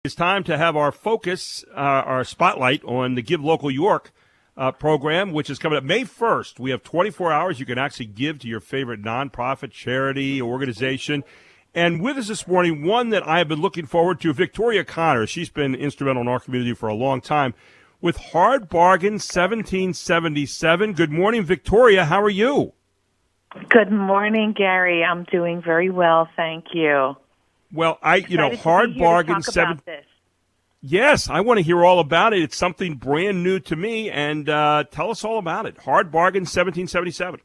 It's time to have our focus, our spotlight on the Give Local York program, which is coming up May 1st. We have 24 hours. You can actually give to your favorite nonprofit, charity, organization. And with us this morning, one that I have been looking forward to, Victoria Connor. She's been instrumental in our community for a long time with Hard Bargain 1777. Good morning, Victoria. How are you? Good morning, Gary. I'm doing very well, thank you. Well, Hard Bargain 7. Yes, I want to hear all about it. It's something brand new to me, and tell us all about it. Hard Bargain 1777.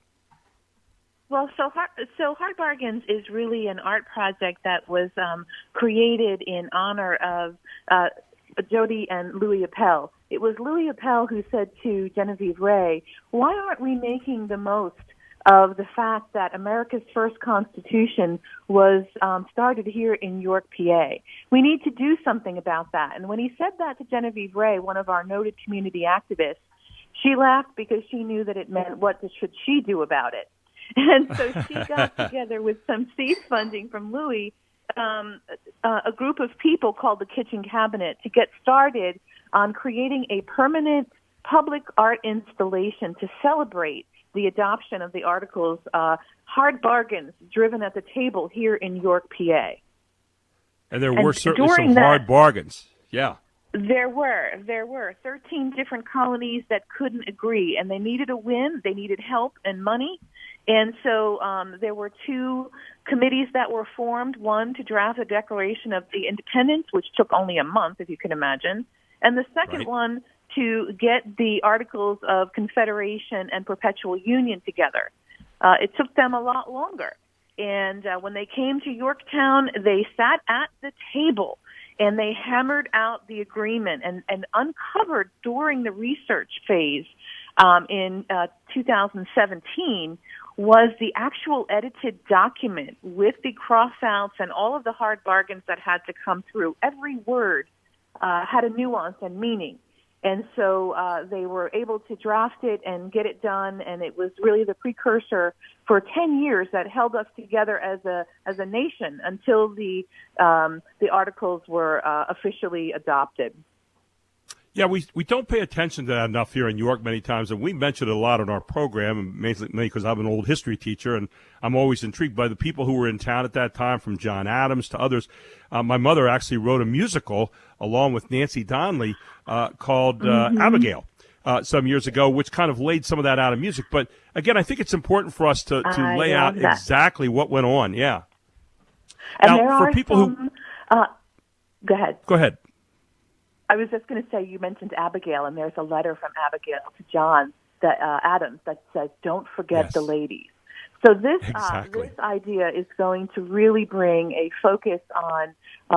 Well, so Hard Bargains is really an art project that was created in honor of Jody and Louis Appell. It was Louis Appell who said to Genevieve Ray, "Why aren't we making the most of the fact that America's first Constitution was started here in York, PA. We need to do something about that." And when he said that to Genevieve Ray, one of our noted community activists, she laughed because she knew that it meant, what should she do about it? And so she got together with some seed funding from Louis, a group of people called the Kitchen Cabinet, to get started on creating a permanent public art installation to celebrate the adoption of the articles, Hard Bargains, driven at the table here in York, PA. And there were certainly some hard bargains. Yeah. There were 13 different colonies that couldn't agree, and they needed a win. They needed help and money. And so there were two committees that were formed, one to draft a Declaration of the Independence, which took only a month, if you can imagine, and the second one to get the Articles of Confederation and Perpetual Union together. It took them a lot longer. And when they came to Yorktown, they sat at the table and they hammered out the agreement and uncovered during the research phase in 2017 was the actual edited document with the cross-outs and all of the hard bargains that had to come through. Every word had a nuance and meaning. And so they were able to draft it and get it done, and it was really the precursor for 10 years that held us together as a nation until the articles were officially adopted. Yeah, we don't pay attention to that enough here in York many times, and we mention it a lot in our program, mainly because I'm an old history teacher, and I'm always intrigued by the people who were in town at that time, from John Adams to others. My mother actually wrote a musical along with Nancy Donnelly called Abigail some years ago, which kind of laid some of that out of music. But, again, I think it's important for us to lay out exactly what went on. Yeah. And now, there for are people some, Go ahead. Go ahead. I was just going to say, you mentioned Abigail, and there's a letter from Abigail to John Adams that says, "Don't forget the ladies." So this idea is going to really bring a focus on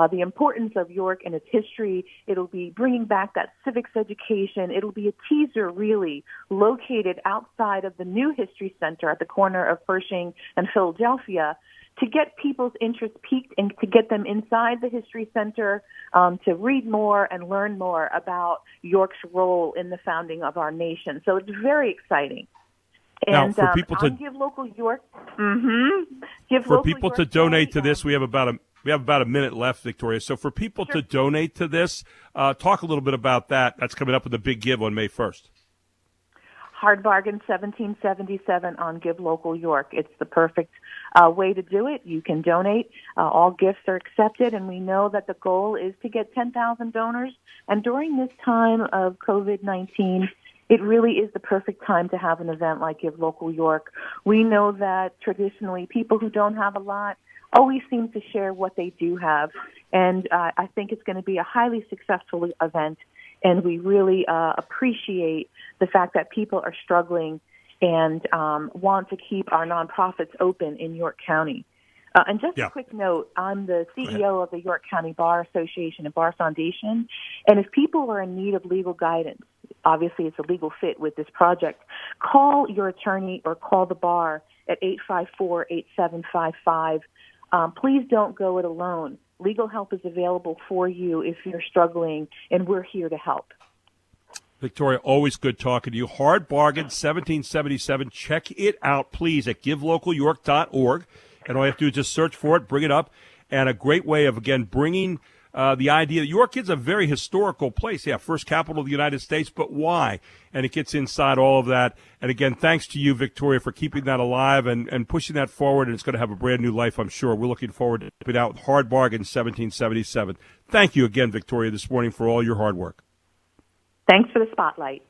the importance of York and its history. It'll be bringing back that civics education. It'll be a teaser, really, located outside of the new History Center at the corner of Pershing and Philadelphia, to get people's interest piqued and to get them inside the History Center to read more and learn more about York's role in the founding of our nation. So it's very exciting. And now, for people to Give Local York, to donate to this, we have about a minute left, Victoria. So for people to donate to this, talk a little bit about that. That's coming up with a big give on May 1st. Hard Bargain 1777 on Give Local York. It's the perfect way to do it. You can donate. All gifts are accepted, and we know that the goal is to get 10,000 donors. And during this time of COVID-19, it really is the perfect time to have an event like Give Local York. We know that traditionally people who don't have a lot always seem to share what they do have, and I think it's going to be a highly successful event. And we really appreciate the fact that people are struggling and want to keep our nonprofits open in York County. And just a quick note, I'm the CEO of the York County Bar Association and Bar Foundation. And if people are in need of legal guidance, obviously it's a legal fit with this project, call your attorney or call the bar at 854-8755. Please don't go it alone. Legal help is available for you if you're struggling, and we're here to help. Victoria, always good talking to you. Hard Bargain 1777. Check it out, please, at givelocalyork.org. And all you have to do is just search for it, bring it up, and a great way of, again, bringing the idea that York is a very historical place. Yeah, first capital of the United States, but why? And it gets inside all of that. And again, thanks to you, Victoria, for keeping that alive and pushing that forward. And it's going to have a brand new life, I'm sure. We're looking forward to it out with Hard Bargain 1777. Thank you again, Victoria, this morning for all your hard work. Thanks for the spotlight.